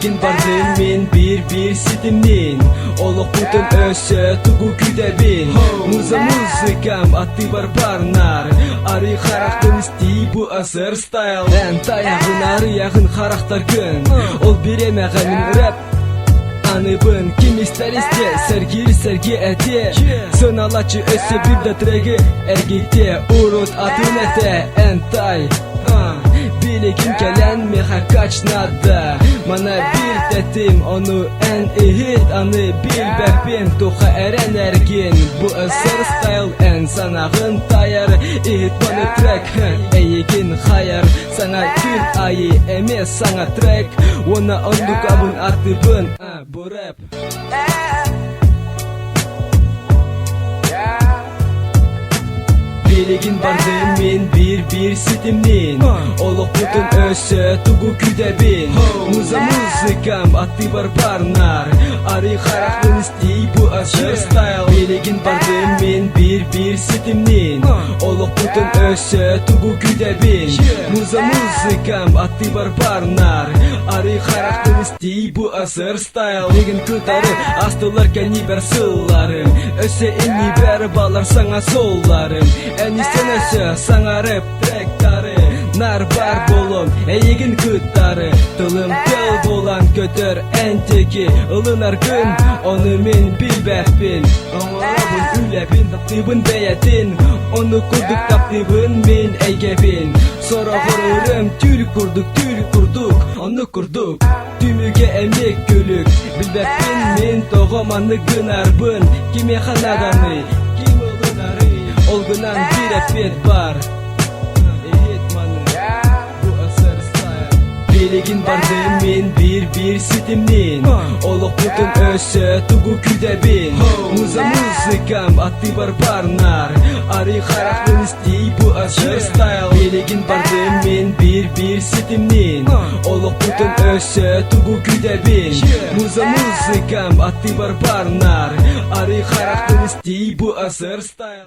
Bilgin bardın men bir sitimnin Oluq bütün öse tugu küdebin Muzikam attı barbarnar Arı xaraktın isti bu asır style En tayağın arı yağın xaraktar gün Ol biremeğenin rap Anıbın kim ister sergi ete Sınalaçı öse bir de tregi ergite Urut atın ete en tay Biligin gelen meha kaçnadı Mana bir dedim onu en ihit Anı bil bepin tuha eren ergin Bu asır style en sanağın tayar İhit bana track Eyigin hayar Sana gün ayı emes sana track Ona onduk abun atıbın Bu rap Biligin bardın men bir sitimnin Oluq bütün öse tugu küdebin Muzikam attı barbarnar Arı xaraktın isti bu asır style Biligin bardın men bir sitimnin Oluq bütün öse tugu küdebin Muzikam attı barbarnar Arı xaraktın isti bu asır style Ligin kıtarı astılar kaniber sıllarım Öse inni ber balar sana sollarım Enisten öse sana rap trackları Nar bar bolum eyigin kıtları Tılım tel bolan kötür en teki Ilınar gün onu men bilbepin Oğlabın ülepin taptibin beyetin Onu kurduk taptibin men eygebin Sonra horurum tül kurduk Onu kurduk Tümüge emek gülük Bilbepin men toğamanı gınarbın Kime hanadanı Kim olunarı Olgunan bir efet var Biligin bardın men bir sitimnin Oluq bütün öse tugu küdebin Muzikam attı barbarnar Arı xaraktın isti bu asır style Biligin bardın men bir sitimnin Oluq bütün öse tugu küdebin Muzikam attı barbarnar Arı xaraktın isti bu asır style